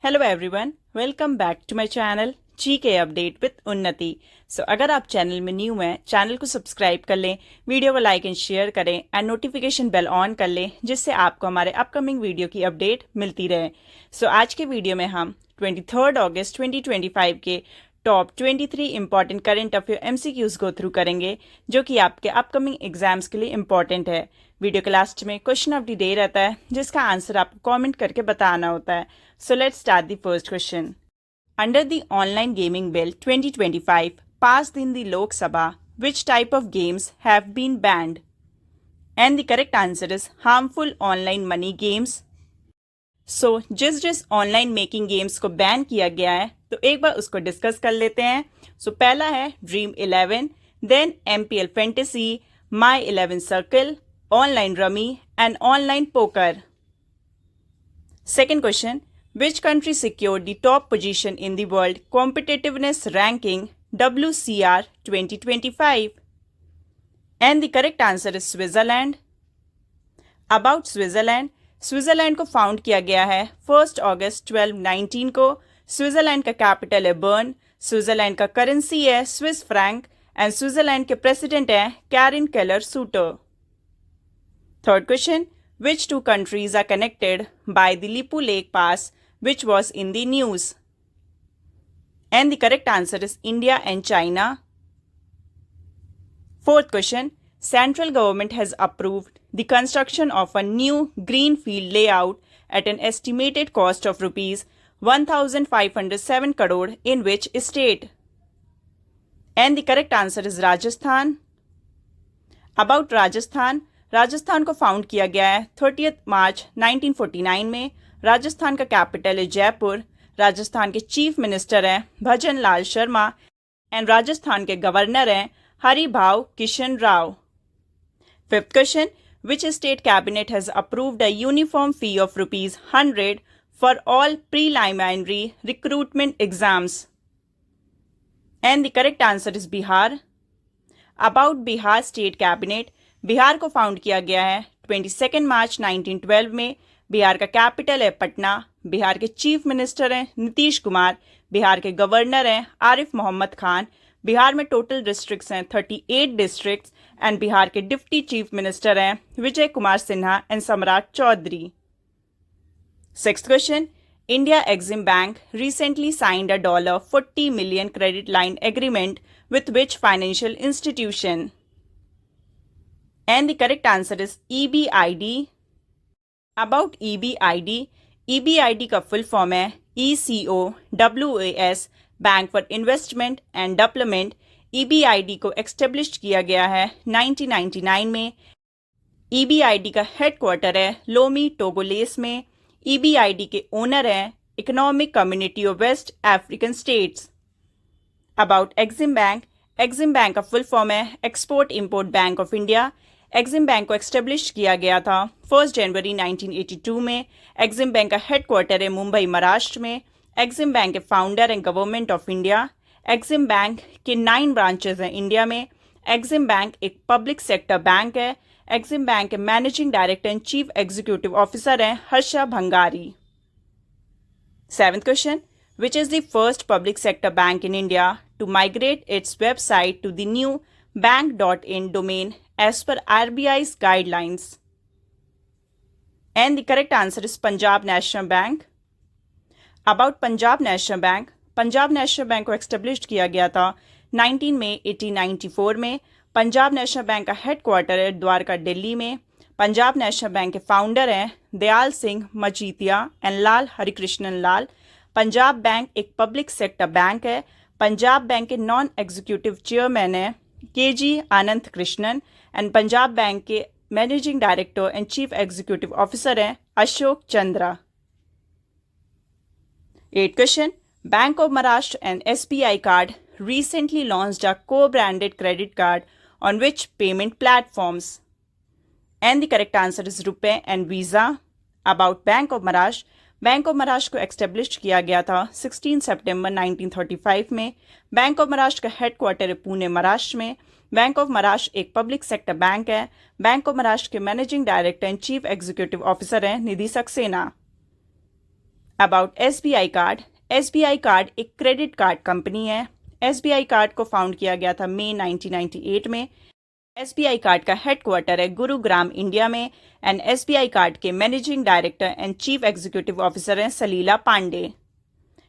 Hello everyone, welcome back to my channel GK update with Unnati. So अगर आप channel में new हैं, channel को सब्सक्राइब कर लें, वीडियो को लाइक एंड शेयर करें एंड नोटिफिकेशन बेल ऑन कर लें, जिससे आपको हमारे अपकमिंग वीडियो की अपडेट मिलती रहे। सो आज के वीडियो में हम 23 अगस्त 2025 के top 23 important current affair MCQs go through करेंगे, जो कि आपके अपकमिंग एग्जाम्स के लिए इंपॉर्टेंट है। वीडियो के लास्ट में क्वेश्चन ऑफ द डे रहता है, जिसका आंसर आपको कमेंट करके बताना होता है। So let's start the first question. Under the Online Gaming Bill 2025 passed in the Lok Sabha, which type of games have been banned? And the correct answer is harmful online money games. So जिस online making games को ban किया गया है, तो एक बार उसको discuss कर लेते हैं। पहला है Dream 11, then MPL Fantasy, My 11 Circle, online rummy and online poker. Second question, which country secured the top position in the World Competitiveness Ranking WCR 2025? And the correct answer is Switzerland. About Switzerland, Switzerland को found किया गया है 1 अगस्त 1219 को। Switzerland का capital है burn, Switzerland का currency है Swiss franc and Switzerland के प्रेसिडेंट है Karin Keller sweater. Third question, which two countries are connected by the Lipu Lake Pass, which was in the news? And the correct answer is India and China. Fourth question, central government has approved the construction of a new greenfield layout at an estimated cost of rupees 1,507 crore in which state? And the correct answer is Rajasthan. About Rajasthan, Rajasthan को found किया गया है 30 मार्च 1949 में। राजस्थान का capital है जयपुर, राजस्थान के chief minister हैं Bhajan Lal Sharma and Rajasthan के गवर्नर हैं Haribhau Kishan Rao. Fifth question, which state cabinet has approved a uniform fee of ₹100 for all preliminary recruitment exams? And the correct answer is Bihar. About Bihar state cabinet, Bihar को फाउंड किया गया है 22 मार्च 1912 में। बिहार का कैपिटल है पटना, बिहार के चीफ मिनिस्टर हैं नीतीश कुमार, बिहार के गवर्नर हैं आरिफ मोहम्मद खान, बिहार में टोटल डिस्ट्रिक्ट्स हैं 38 डिस्ट्रिक्ट्स एंड बिहार के डिप्टी चीफ मिनिस्टर हैं Vijay Kumar Sinha and Samrat Choudhary. Sixth question, India Exim Bank recently signed a $40 million credit line agreement with which financial institution? And the correct answer is EBID. About EBID, EBID का full form है ECOWAS, bank for investment and development. EBID को establish किया गया है 1999 में। EBID का headquarter है loamy टोगोलेस में। EBID के ओनर हैं economic community of West African States. About Exim Bank, Exim Bank का फुल फॉर्म है export import bank of India. Exim Bank को एस्टेब्लिश किया गया था 1 जनवरी 1982 में। एक्सिम बैंक का हेडक्वार्टर है मुंबई महाराष्ट्र में। एक्सिम बैंक के फाउंडर हैं government of India. Exim bank के 9 ब्रांचेस हैं इंडिया में। एक्सिम बैंक एक पब्लिक सेक्टर बैंक है। एक्सिम बैंक के managing director and chief executive officer हैं Harsha Bhangari. Seventh question, which is the first public sector bank in India to migrate its website to the new bank.in domain as per RBI's guidelines? And the correct answer is Punjab National Bank. About Punjab National Bank, Punjab national bank को establish किया गया था 19 मई 1894 में। Punjab national bank का headquarter है द्वारका दिल्ली में। Punjab national bank के फाउंडर हैं दयाल सिंह मजीठिया एंड लाल हरिकृष्णन लाल। पंजाब बैंक एक पब्लिक सेक्टर बैंक है। पंजाब बैंक के नॉन एग्जीक्यूटिव चेयरमैन हैं KG Anand Krishnan and Punjab bank के managing director and chief executive officer हैं Ashok Chandra. 8th question, bank of Maharashtra and SBI card recently launched a co-branded credit card on which payment platforms? And the correct answer is RuPay and Visa. About Bank of Maharashtra, bank of Maharashtra को establish किया गया था 16 सितंबर 1935 में। Bank of Maharashtra का headquarter है पुणे महाराष्ट्र में। Bank of Maharashtra एक public sector bank है। बैंक ऑफ महाराष्ट्र के managing director and chief executive officer हैं Nidhi Saxena. About SBI card. SBI card एक क्रेडिट कार्ड कंपनी है। SBI कार्ड को फाउंड किया गया था मई 1998 में। SBI कार्ड का हेडक्वार्टर है गुरुग्राम, इंडिया में। एंड SBI कार्ड के managing director and chief executive officer हैं Salila Pande.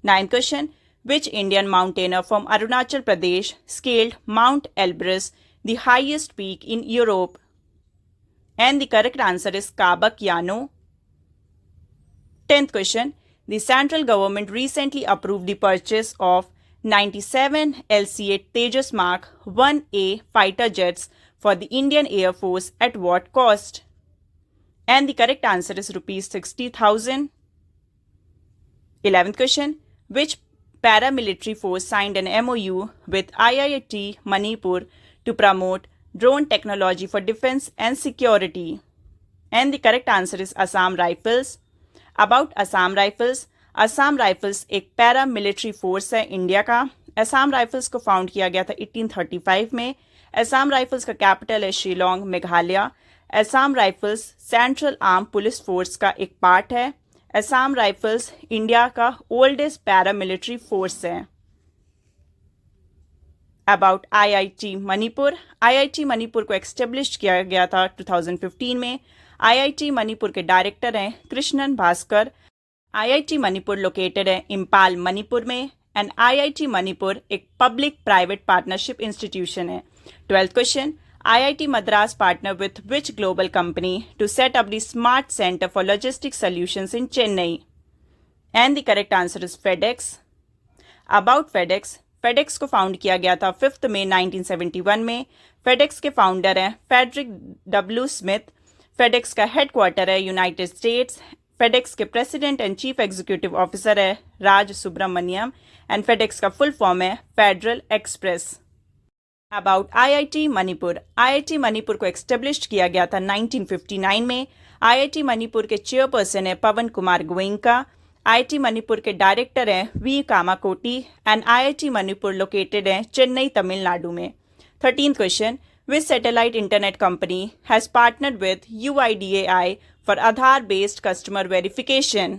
9th question, which Indian mountaineer from Arunachal Pradesh scaled mount Elbrus, the highest peak in Europe? And the correct answer is Kabak Yano. 10th question, the central government recently approved the purchase of 97 LCA Tejas Mark 1A fighter jets for the Indian Air Force at what cost? And the correct answer is rupees 60,000. 11th question, which paramilitary force signed an MOU with IIT Manipur to promote drone technology for defense and security? And the correct answer is Assam Rifles. About Assam rifles. Assam rifles एक para military force है India का। Assam rifles को found किया गया था 1835 में। Assam rifles का capital है Shillong, Meghalaya. Assam rifles central arm police force का एक पार्ट है। असम राइफल्स इंडिया का ओल्डेस्ट पैरा मिलिट्री फोर्स है। About IIT Manipur. IIT Manipur को एस्टेब्लिश किया गया था 2015 में। IIT मणिपुर के डायरेक्टर हैं कृष्णन भास्कर। IIT मणिपुर लोकेटेड है इम्फाल, मणिपुर में। एंड IIT मणिपुर एक पब्लिक प्राइवेट पार्टनरशिप इंस्टीट्यूशन है। 12th question, IIT Madras partner with which global company to set up the smart centre for logistic solutions in Chennai? And the correct answer is FedEx। About FedEx। FedEx को found किया गया था 5 मई 1971 में। FedEx के founder हैं Frederick W. Smith. FedEx का headquarter है United states. FedEx के president and chief executive officer है राज सुब्रमण्यम। एंड FedEx का फुल फॉर्म है federal express. About IIT Manipur. IIT Manipur को एस्टेब्लिश किया गया था 1959 में। IIT मणिपुर के चेयरपर्सन है पवन कुमार गोयनका। IIT मणिपुर के डायरेक्टर हैं V. Kamakoti. And IIT Manipur located है चेन्नई, तमिलनाडु में। 13th question, which satellite internet company has partnered with UIDAI for Aadhaar-based customer verification?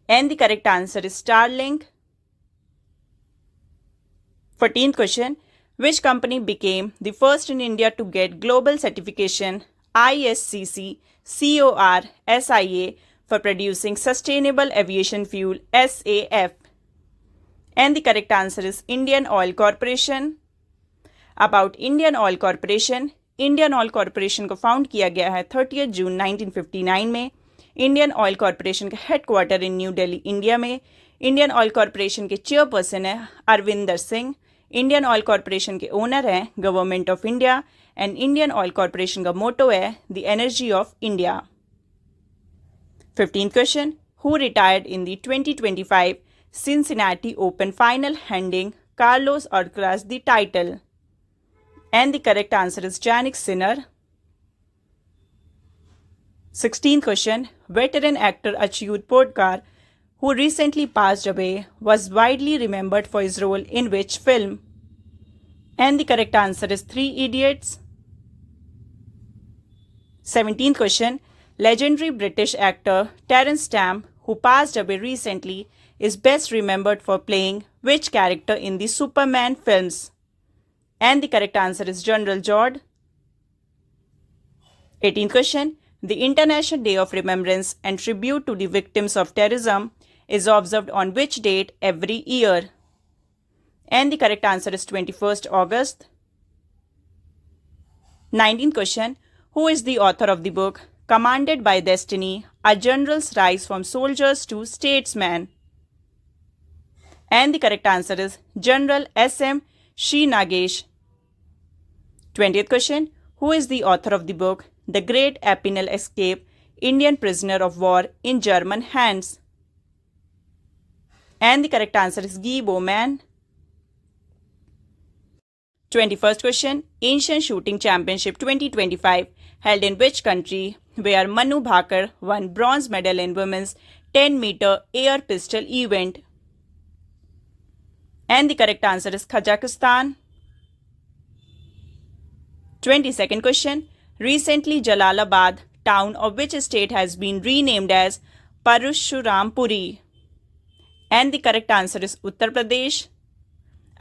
And the correct answer is Starlink. 14th question, which company became the first in India to get global certification ISCC COR SIA for producing sustainable aviation fuel SAF? And the correct answer is Indian Oil Corporation. About Indian oil corporation. Indian oil corporation को found किया गया है 30 जून 1959 में। Indian oil corporation का headquarter in new Delhi, India में। Indian oil corporation के chairperson है Arvinder Singh. Indian oil corporation के ओनर हैं government of India. And Indian oil corporation का मोटो है the energy of India. 15th question, who retired in the 2025 Cincinnati Open final handing Carlos Alcaraz the title? And the correct answer is Jannik Sinner. 16th question, veteran actor Achyut Podkar, who recently passed away, was widely remembered for his role in which film? And the correct answer is 3 Idiots. 17th question, legendary British actor Terence Stamp, who passed away recently, is best remembered for playing which character in the Superman films? And the correct answer is General Zod. 18th question, the International Day of Remembrance and Tribute to the Victims of Terrorism is observed on which date every year? And the correct answer is 21st August. 19th question, who is the author of the book Commanded by Destiny, A General's Rise from Soldiers to Statesmen? And the correct answer is General S.M. Sri Nagesh. 20th question, who is the author of the book The Great Epinal Escape, Indian Prisoner of War in German Hands? And the correct answer is Guy Bowman. 21st question, Asian Shooting Championship 2025 held in which country, where Manu Bhaker won bronze medal in women's 10-meter air pistol event? And the correct answer is Kazakhstan. 22nd question, recently Jalalabad, town of which state has been renamed as Parashurampuri? And the correct answer is Uttar Pradesh.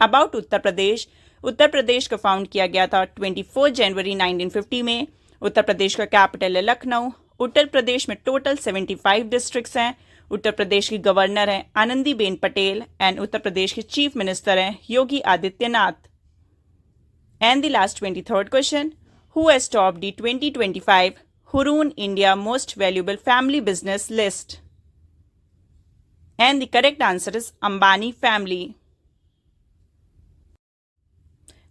About Uttar Pradesh को found किया गया था 24 जनवरी 1950 में। उत्तर प्रदेश का capital है लखनऊ। उत्तर प्रदेश में total 75 districts हैं। उत्तर प्रदेश की गवर्नर हैं आनंदीबेन पटेल एंड उत्तर प्रदेश के चीफ मिनिस्टर हैं Yogi Adityanath. And the last 23rd question, who has topped the 2025 Hurun India most valuable family business list? And the correct answer is Ambani family.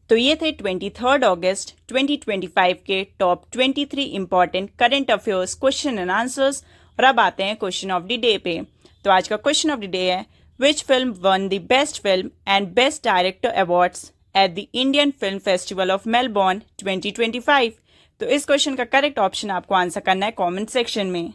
तो ये थे 23 अगस्त 2025 के top 23 important current affairs question and answers. और अब आते हैं क्वेश्चन ऑफ द डे पे। तो आज का क्वेश्चन ऑफ द डे है, which film one the best film and best director awards at the Indian film festival of Melbourne 2025? तो इस क्वेश्चन का करेक्ट ऑप्शन आपको आंसर करना है कॉमेंट सेक्शन में।